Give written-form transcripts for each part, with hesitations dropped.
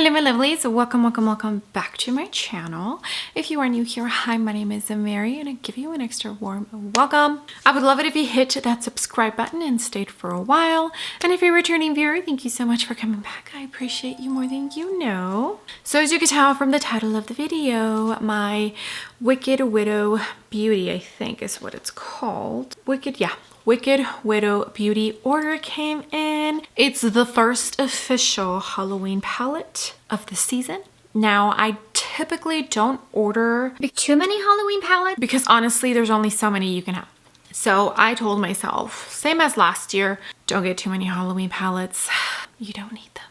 Hello my lovelies, welcome back to my channel. If you are new here, hi, my name is Mary and I give you an extra warm welcome. I would love it if you hit that subscribe button and stayed for a while. And if you're a returning viewer, thank you so much for coming back. I appreciate you more than you know. So as you can tell from the title of the video, my Wicked Widow Beauty, I think is what it's called. Wicked Widow Beauty order came in. It's the first official Halloween palette of the season. Now, I typically don't order too many Halloween palettes because honestly, there's only so many you can have. So I told myself, same as last year, don't get too many Halloween palettes. You don't need them.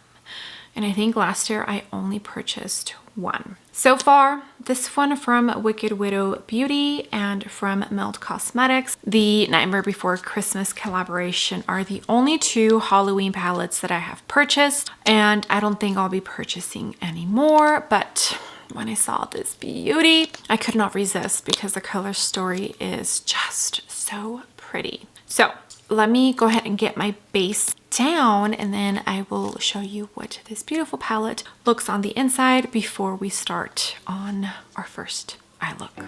And I think last year I only purchased one. So far, this one from Wicked Widow Beauty and from Melt Cosmetics, the Nightmare Before Christmas collaboration, are the only two Halloween palettes that I have purchased, and I don't think I'll be purchasing any more. But when I saw this beauty, I could not resist because the color story is just so pretty. So let me go ahead and get my base down and then I will show you what this beautiful palette looks on the inside before we start on our first eye look.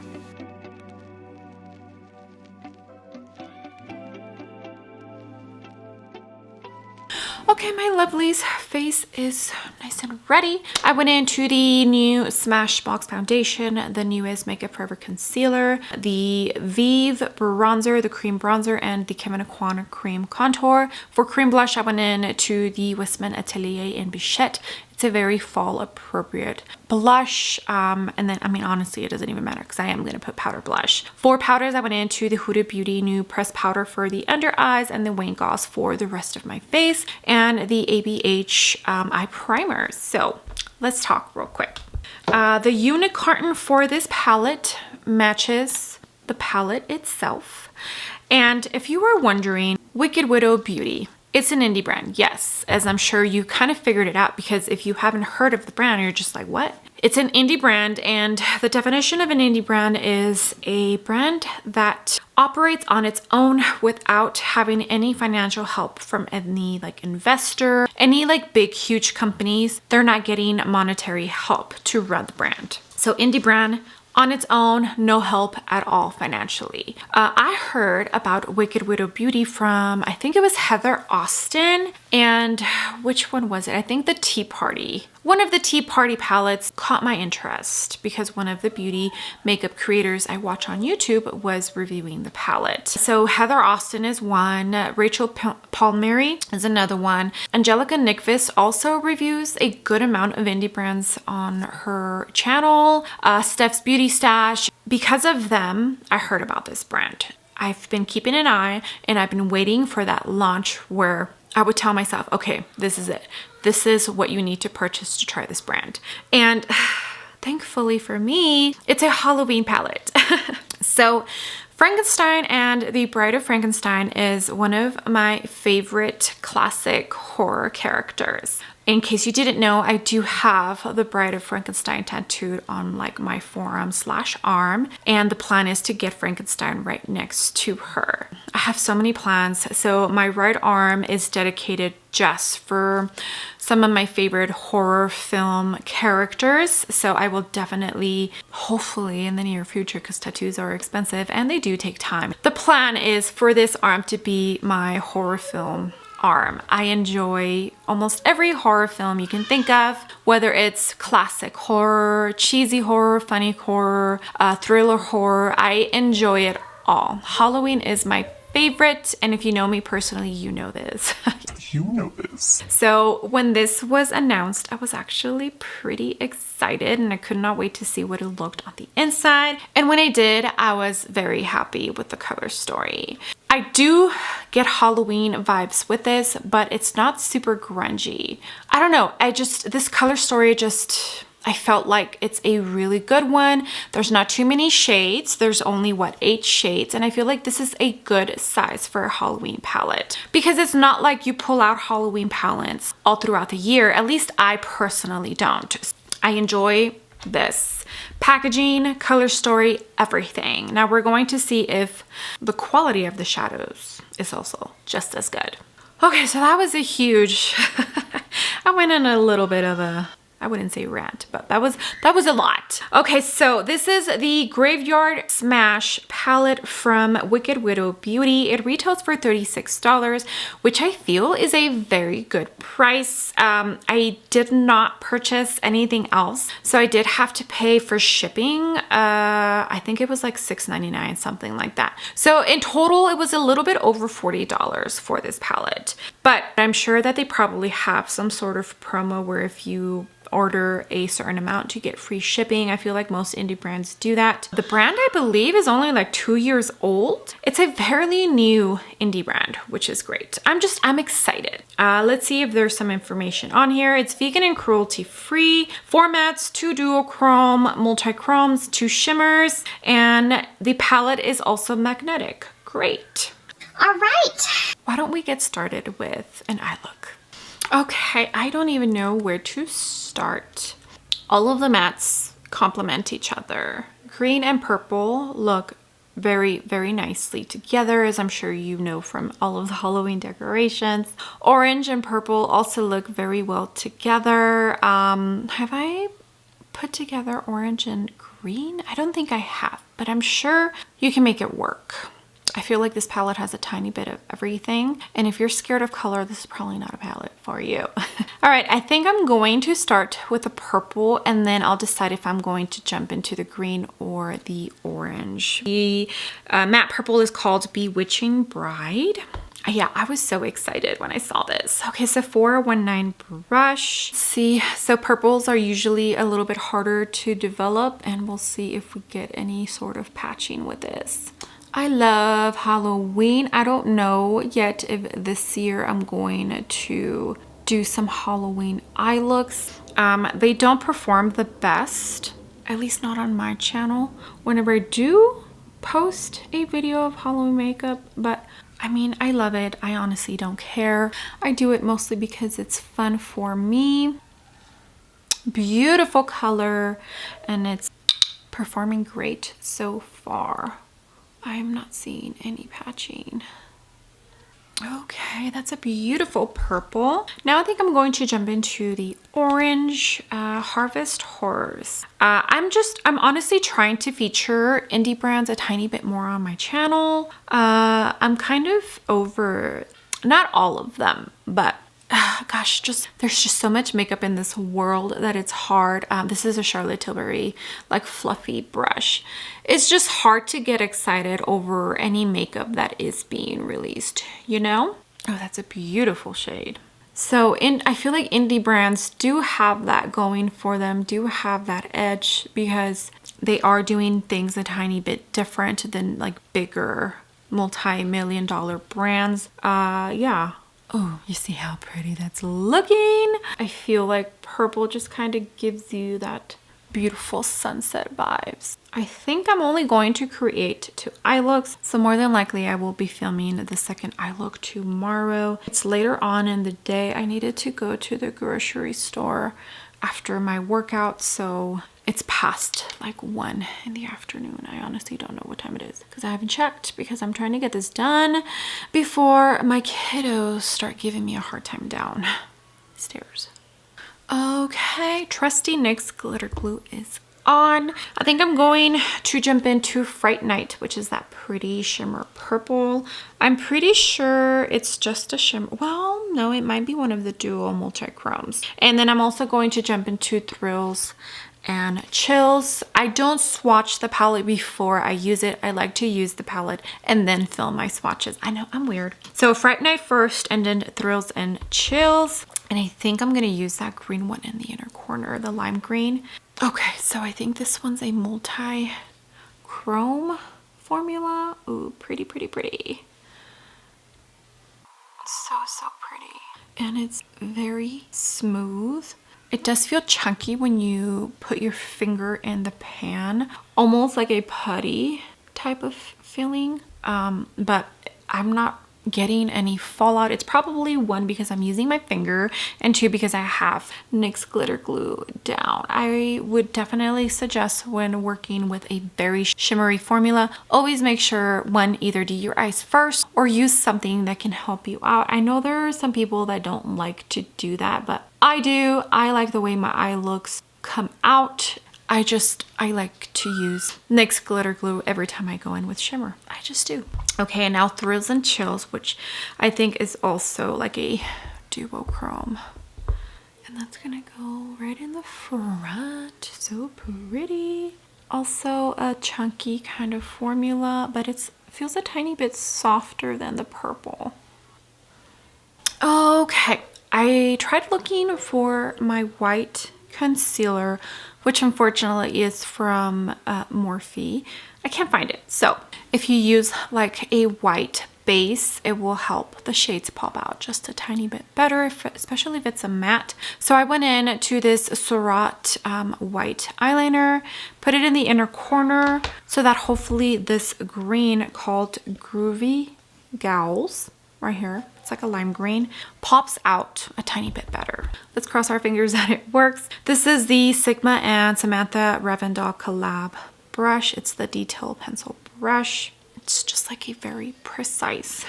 Okay, my lovelies, face is nice and ready. I went into the new Smashbox foundation, the newest Makeup Forever concealer, the Vive bronzer, the cream bronzer, and the Kevyn Aucoin cream contour. For cream blush, I went into the Westman Atelier in Bichette. It's a very fall appropriate blush, and then I mean honestly it doesn't even matter because I am going to put powder blush. For powders, I went into the Huda Beauty new pressed powder for the under eyes and the Wayne Goss for the rest of my face, and the ABH eye primer. So let's talk real quick. The unit carton for this palette matches the palette itself, and if you were wondering, Wicked Widow Beauty, it's an indie brand, yes, as I'm sure you kind of figured it out, because if you haven't heard of the brand, you're just like, what? It's an indie brand, and the definition of an indie brand is a brand that operates on its own without having any financial help from any like investor, any like big, huge companies. They're not getting monetary help to run the brand. So indie brand, on its own, no help at all financially. I heard about Wicked Widow Beauty from, I think it was Heather Austin, and which one was it? I think the Tea Party. One of the Tea Party palettes caught my interest because one of the beauty makeup creators I watch on YouTube was reviewing the palette. So Heather Austin is one, Rachel Palmieri is another one. Angelica Nickvis also reviews a good amount of indie brands on her channel. Steph's Beauty Stash. Because of them, I heard about this brand. I've been keeping an eye and I've been waiting for that launch where I would tell myself, okay, this is it. This is what you need to purchase to try this brand. And thankfully for me, it's a Halloween palette. So Frankenstein and the Bride of Frankenstein is one of my favorite classic horror characters. In case you didn't know, I do have the Bride of Frankenstein tattooed on like my forearm/arm, and the plan is to get Frankenstein right next to her. I have so many plans. So my right arm is dedicated just for some of my favorite horror film characters. So I will definitely, hopefully in the near future, because tattoos are expensive and they do take time. The plan is for this arm to be my horror film arm. I enjoy almost every horror film you can think of, whether it's classic horror, cheesy horror, funny horror, thriller horror. I enjoy it all. Halloween is my favorite, and if you know me personally, you know this. You know this. So when this was announced, I was actually pretty excited and I could not wait to see what it looked on the inside. And when I did, I was very happy with the cover story. I do get Halloween vibes with this, but it's not super grungy. I don't know. This color story just, I felt like it's a really good one. There's not too many shades. There's only, what, 8 shades. And I feel like this is a good size for a Halloween palette because it's not like you pull out Halloween palettes all throughout the year. At least I personally don't. I enjoy this packaging, color story, everything. Now we're going to see if the quality of the shadows is also just as good. Okay, so that was a huge, I went in a little bit of a I wouldn't say rant, but that was a lot. Okay, so this is the Graveyard Smash palette from Wicked Widow Beauty. It retails for $36, which I feel is a very good price. I did not purchase anything else, so I did have to pay for shipping. I think it was like $6.99, something like that. So in total, it was a little bit over $40 for this palette. But I'm sure that they probably have some sort of promo where if you order a certain amount, you get free shipping. I feel like most indie brands do that. The brand, I believe, is only like 2 years old. It's a fairly new indie brand, which is great. I'm excited. Let's see if there's some information on here. It's vegan and cruelty free, 4 mattes, 2 duochrome, multi-chromes, 2 shimmers, and the palette is also magnetic. Great. All right. Why don't we get started with an eye look? Okay, I don't even know where to start. All of the mattes complement each other. Green and purple look very, very nicely together, as I'm sure you know from all of the Halloween decorations. Orange and purple also look very well together. Have I put together orange and green? I don't think I have, but I'm sure you can make it work. I feel like this palette has a tiny bit of everything. And if you're scared of color, this is probably not a palette for you. All right, I think I'm going to start with the purple and then I'll decide if I'm going to jump into the green or the orange. The matte purple is called Bewitching Bride. Yeah, I was so excited when I saw this. Okay, so 419 brush. Let's see, so purples are usually a little bit harder to develop and we'll see if we get any sort of patching with this. I love Halloween. I don't know yet if this year I'm going to do some Halloween eye looks. They don't perform the best, at least not on my channel, whenever I do post a video of Halloween makeup, but I mean, I love it. I honestly don't care. I do it mostly because it's fun for me. Beautiful color, and it's performing great so far. I'm not seeing any patching. Okay, that's a beautiful purple. Now I think I'm going to jump into the orange, Harvest Horrors. I'm honestly trying to feature indie brands a tiny bit more on my channel. I'm kind of over, not all of them, but gosh, there's just so much makeup in this world that it's hard. This is a Charlotte Tilbury like fluffy brush. It's just hard to get excited over any makeup that is being released, you know? Oh, that's a beautiful shade. So I feel like indie brands do have that going for them, do have that edge because they are doing things a tiny bit different than like bigger multi-million-dollar brands. Yeah. Oh, you see how pretty that's looking? I feel like purple just kind of gives you that beautiful sunset vibes. I think I'm only going to create 2 eye looks, so more than likely I will be filming the second eye look tomorrow. It's later on in the day. I needed to go to the grocery store after my workout, so it's past like 1 in the afternoon. I honestly don't know what time it is because I haven't checked because I'm trying to get this done before my kiddos start giving me a hard time down stairs. Okay, trusty NYX glitter glue is on. I think I'm going to jump into Fright Night, which is that pretty shimmer purple. I'm pretty sure it's just a shimmer. Well, no, it might be one of the dual multi-chromes. And then I'm also going to jump into Thrills and Chills. I don't swatch the palette before I use it. I like to use the palette and then film my swatches. I know, I'm weird. So Fright Night first and then Thrills and Chills. And I think I'm gonna use that green one in the inner corner, the lime green. Okay, so I think this one's a multi-chrome formula. Ooh, pretty, pretty, pretty. It's so pretty. And it's very smooth. It does feel chunky when you put your finger in the pan, almost like a putty type of feeling. But I'm not getting any fallout. It's probably one, because I'm using my finger, and two, because I have NYX glitter glue down. I would definitely suggest, when working with a very shimmery formula, always make sure, one, either do your eyes first or use something that can help you out. I know there are some people that don't like to do that, but I do. I like the way my eye looks come out. I like to use NYX glitter glue every time I go in with shimmer. I just do. Okay, and now Thrills and Chills, which I think is also like a duochrome. And that's gonna go right in the front. So pretty. Also a chunky kind of formula, but it feels a tiny bit softer than the purple. Okay, I tried looking for my white concealer, which unfortunately is from Morphe. I can't find it. So if you use like a white base, it will help the shades pop out just a tiny bit better, especially if it's a matte. So I went in to this Surratt white eyeliner, put it in the inner corner so that hopefully this green called Groovy Gowls right here, it's like a lime green, pops out a tiny bit better. Let's cross our fingers that it works. This is the Sigma and Samantha Ravindal collab brush. It's the detail pencil brush. It's just like a very precise.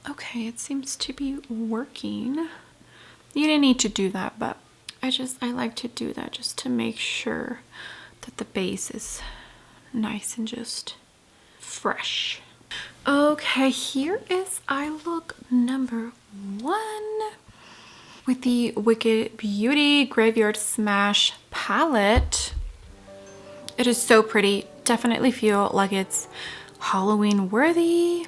Okay, it seems to be working. You didn't need to do that, but I like to do that just to make sure that the base is nice and just fresh. Okay, here is eye look number 1 with the Wicked Beauty Graveyard Smash palette. It is so pretty. Definitely feel like it's Halloween worthy.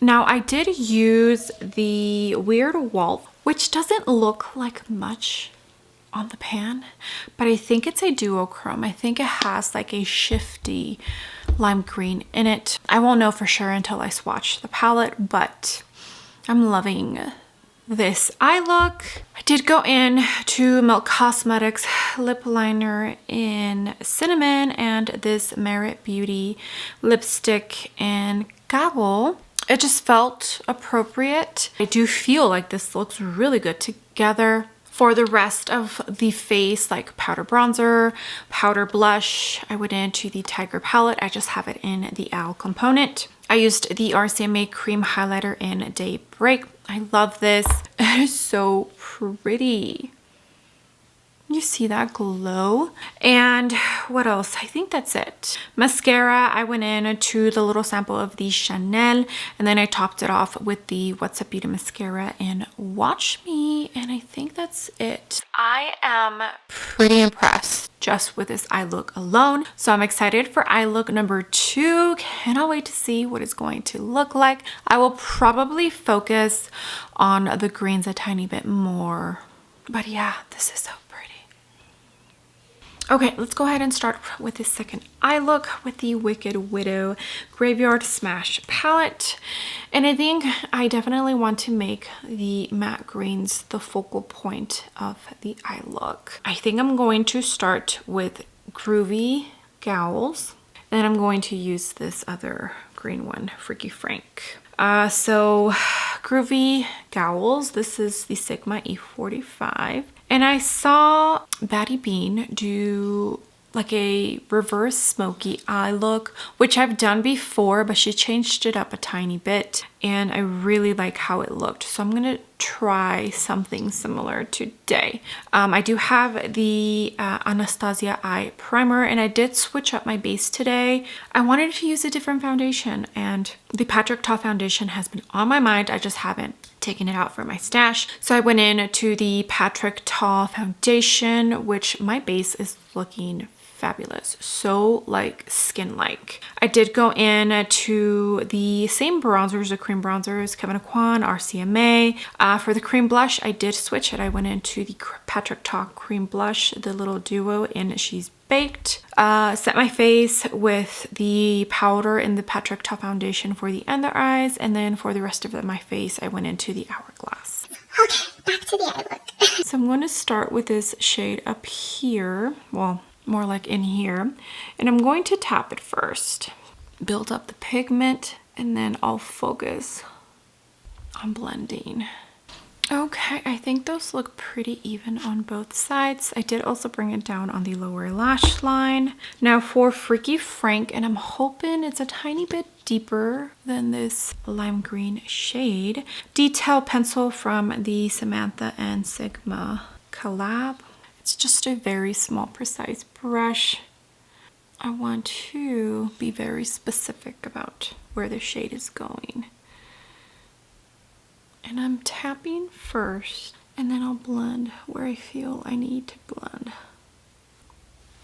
Now I did use the Weird Wolf, which doesn't look like much on the pan, but I think it's a duochrome. I think it has like a shifty lime green in it. I won't know for sure until I swatch the palette, but I'm loving this eye look. I did go in to Milk Cosmetics lip liner in Cinnamon and this Merit Beauty lipstick in Gobble. It just felt appropriate. I do feel like this looks really good together. For the rest of the face, like powder bronzer, powder blush, I went into the Tiger palette. I just have it in the Owl component. I used the RCMA cream highlighter in Daybreak. I love this. It is so pretty. You see that glow? And what else? I think that's it. Mascara, I went in to the little sample of the Chanel, and then I topped it off with the What's Up Beauty mascara in Watch Me, and I think that's it. I am pretty impressed just with this eye look alone, so I'm excited for eye look number 2. Cannot wait to see what it's going to look like. I will probably focus on the greens a tiny bit more, but yeah, this is so pretty. Okay, let's go ahead and start with this second eye look with the Wicked Widow Graveyard Smash palette. And I think I definitely want to make the matte greens the focal point of the eye look. I think I'm going to start with Groovy Gowls. Then I'm going to use this other green one, Freaky Frank. So Groovy Gowls, this is the Sigma E45. And I saw Batty Bean do like a reverse smoky eye look, which I've done before, but she changed it up a tiny bit and I really like how it looked. So I'm gonna try something similar today. I do have the Anastasia Eye Primer and I did switch up my base today. I wanted to use a different foundation and the Patrick Ta foundation has been on my mind. I just haven't taken it out for my stash. So I went in to the Patrick Ta foundation, which my base is looking fabulous, so like skin-like. I did go in to the same bronzers, the cream bronzers, Kevyn Aucoin, RCMA. For the cream blush, I did switch it. I went into the Patrick Ta cream blush, the little duo in She's Baked. Set my face with the powder in the Patrick Ta foundation for the under eyes, and then for the rest of my face, I went into the Hourglass. Okay, back to the eye look. So I'm going to start with this shade up here, well, more like in here, and I'm going to tap it first. build up the pigment, and then I'll focus on blending. Okay, I think those look pretty even on both sides. I did also bring it down on the lower lash line. Now for Freaky Frank, and I'm hoping it's a tiny bit deeper than this lime green shade. Detail pencil from the Samantha and Sigma collab. It's just a very small, precise brush. I want to be very specific about where the shade is going. And I'm tapping first, and then I'll blend where I feel I need to blend.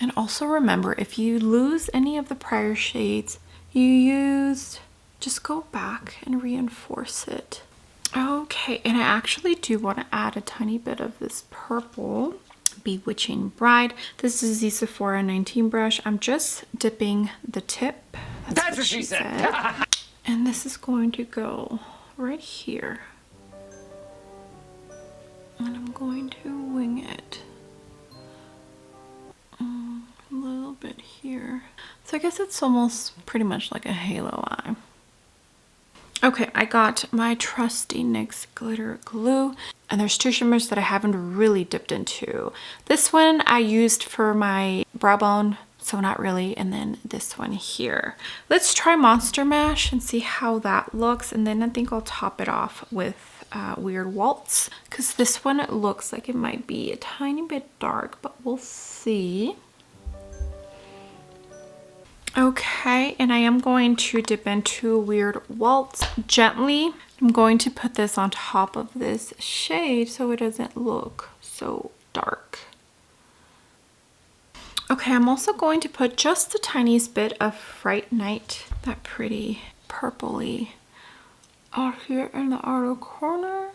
And also remember, if you lose any of the prior shades you used, just go back and reinforce it. Okay, and I actually do want to add a tiny bit of this purple. Bewitching Bride. This is the Sephora 19 brush. I'm just dipping the tip. That's what she said. And this is going to go right here. And I'm going to wing it a little bit here. So I guess it's almost pretty much like a halo eye. Okay, I got my trusty NYX glitter glue, and there's two shimmers that I haven't really dipped into. This one I used for my brow bone, so not really, and then this one here. Let's try Monster Mash and see how that looks, and then I think I'll top it off with Weird Waltz, because this one looks like it might be a tiny bit dark, but we'll see. Okay, and I am going to dip into Weird Waltz gently. I'm going to put this on top of this shade so it doesn't look so dark. Okay, I'm also going to put just the tiniest bit of Fright Night, that pretty purpley, out here in the outer corner.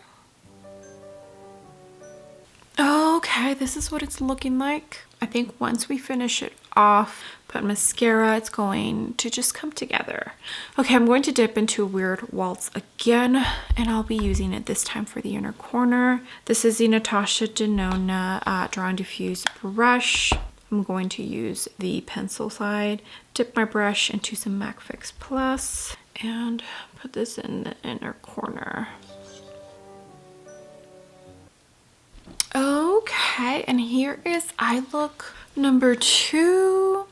Okay, this is what it's looking like. I think once we finish it off, put mascara, it's going to just come together. Okay, I'm going to dip into Weird Waltz again, and I'll be using it this time for the inner corner. This is the Natasha Denona Draw and Diffuse brush. I'm going to use the pencil side, dip my brush into some MAC Fix Plus, and put this in the inner corner. Okay, and here is eye look number 2.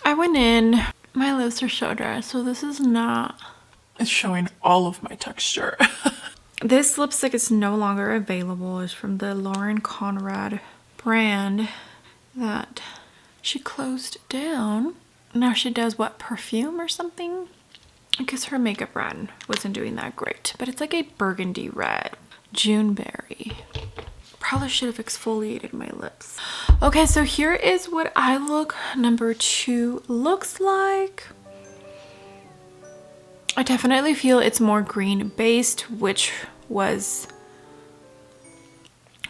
I went in, my lips are so dry, so this is not... It's showing all of my texture. This lipstick is no longer available. It's from the Lauren Conrad brand that she closed down. Now she does what, perfume or something? I guess her makeup brand wasn't doing that great, but it's like a burgundy red. Juneberry. Probably should have exfoliated my lips. Okay, so here is what eye look number 2 looks like. I definitely feel it's more green based, which was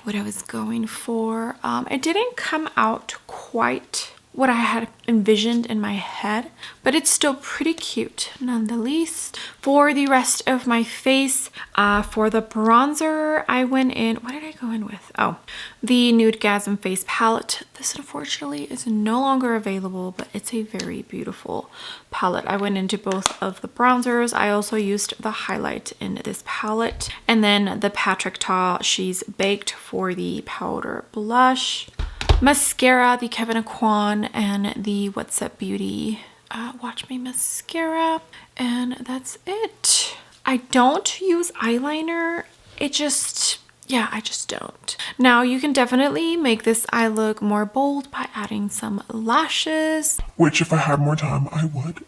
what I was going for. It didn't come out quite what I had envisioned in my head, but it's still pretty cute nonetheless. For the rest of my face, for the bronzer, I went in, what did I go in with? Oh, the Nudegasm face palette. This unfortunately is no longer available, but it's a very beautiful palette. I went into both of the bronzers. I also used the highlight in this palette, and then the Patrick Ta She's Baked for the powder blush. Mascara, the Kevyn Aucoin and the What's Up Beauty Watch Me mascara, and that's it. I don't use eyeliner. It just, yeah, I just don't. Now you can definitely make this eye look more bold by adding some lashes. Which if I had more time, I would.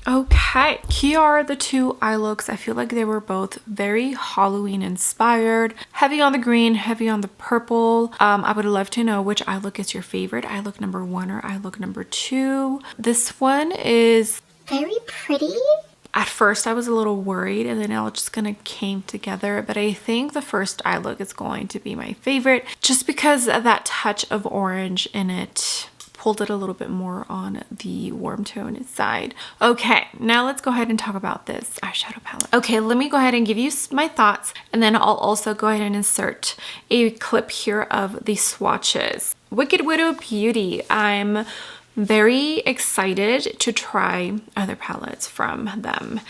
Okay, here are the 2 eye looks. I feel like they were both very Halloween inspired. Heavy on the green, heavy on the purple. I would love to know which eye look is your favorite. Eye look number 1 or eye look number 2. This one is Very pretty. At first I was a little worried, and then it all just kind of came together, but I think the first eye look is going to be my favorite just because of that touch of orange in it. Pulled it a little bit more on the warm tone side. Okay, now let's go ahead and talk about this eyeshadow palette. Okay, let me go ahead and give you my thoughts, and then I'll also go ahead and insert a clip here of the swatches. Wicked Widow Beauty. I'm very excited to try other palettes from them.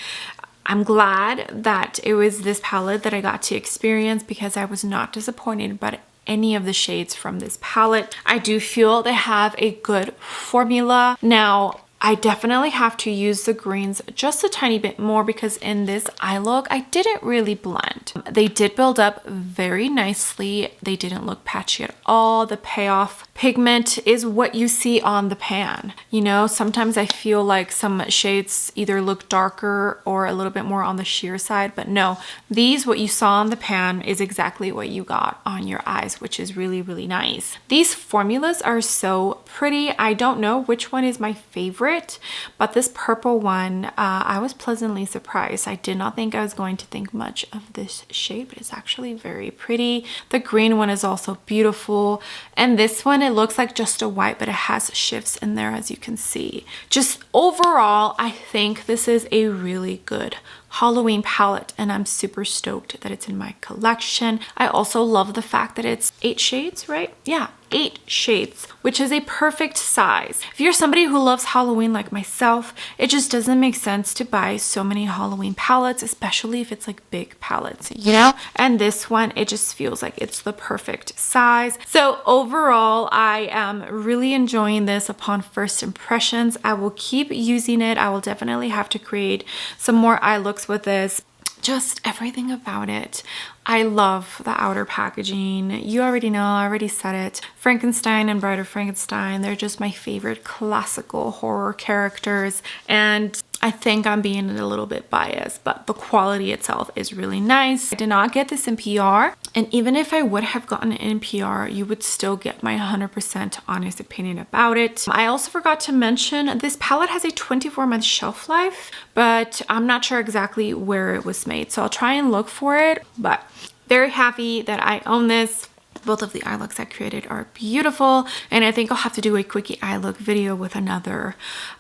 I'm glad that it was this palette that I got to experience because I was not disappointed by any of the shades from this palette. I do feel they have a good formula. Now, I definitely have to use the greens just a tiny bit more because in this eye look, I didn't really blend. They did build up very nicely. They didn't look patchy at all. The payoff pigment is what you see on the pan. You know, sometimes I feel like some shades either look darker or a little bit more on the sheer side, but no, these, what you saw on the pan is exactly what you got on your eyes, which is really, really nice. These formulas are so pretty. I don't know which one is my favorite, but this purple one, I was pleasantly surprised. I did not think I was going to think much of this shade, but it's actually very pretty. The green one is also beautiful, and this one, it looks like just a white, but it has shifts in there, as you can see. Just overall, I think this is a really good Halloween palette, and I'm super stoked that it's in my collection. I also love the fact that it's 8 shades, right? Yeah, 8 shades, which is a perfect size. If you're somebody who loves Halloween like myself, it just doesn't make sense to buy so many Halloween palettes, especially if it's like big palettes, you know? And this one, it just feels like it's the perfect size. So overall, I am really enjoying this upon first impressions. I will keep using it. I will definitely have to create some more eye looks with this. Just everything about it. I love the outer packaging. You already know, I already said it. Frankenstein and Bride of Frankenstein, they're just my favorite classical horror characters. And I think I'm being a little bit biased, but the quality itself is really nice. I did not get this in PR. And even if I would have gotten it in PR, you would still get my 100% honest opinion about it. I also forgot to mention this palette has a 24-month shelf life, but I'm not sure exactly where it was made. So I'll try and look for it, but very happy that I own this. Both of the eye looks I created are beautiful, and I think I'll have to do a quickie eye look video with another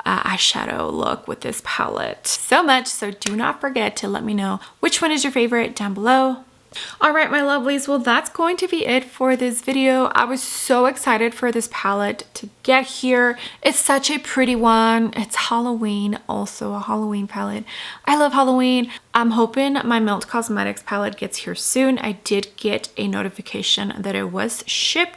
eyeshadow look with this palette. So much, so do not forget to let me know which one is your favorite down below. All right, my lovelies, well, that's going to be it for this video. I was so excited for this palette to get here. It's such a pretty one. It's Halloween, also a Halloween palette. I love Halloween. I'm hoping my Melt Cosmetics palette gets here soon. I did get a notification that it was shipped.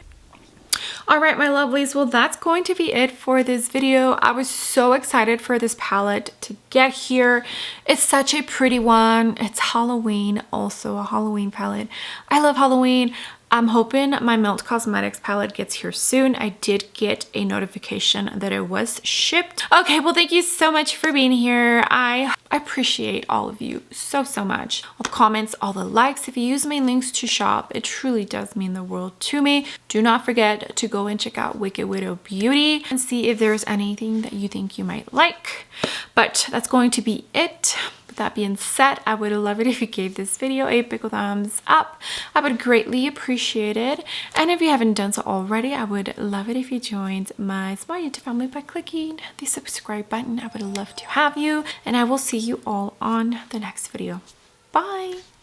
All right, my lovelies, well, that's going to be it for this video. I was so excited for this palette to get here. It's such a pretty one. It's Halloween, also a Halloween palette. I love Halloween. I'm hoping my Melt Cosmetics palette gets here soon. I did get a notification that it was shipped. Okay, well, thank you so much for being here. I appreciate all of you so much. All the comments, all the likes. If you use my links to shop, it truly does mean the world to me. Do not forget to go and check out Wicked Widow Beauty and see if there's anything that you think you might like. But that's going to be it. That being said, I would love it if you gave this video a big thumbs up. I would greatly appreciate it. And if you haven't done so already, I would love it if you joined my small YouTube family by clicking the subscribe button. I would love to have you, and I will see you all on the next video. Bye!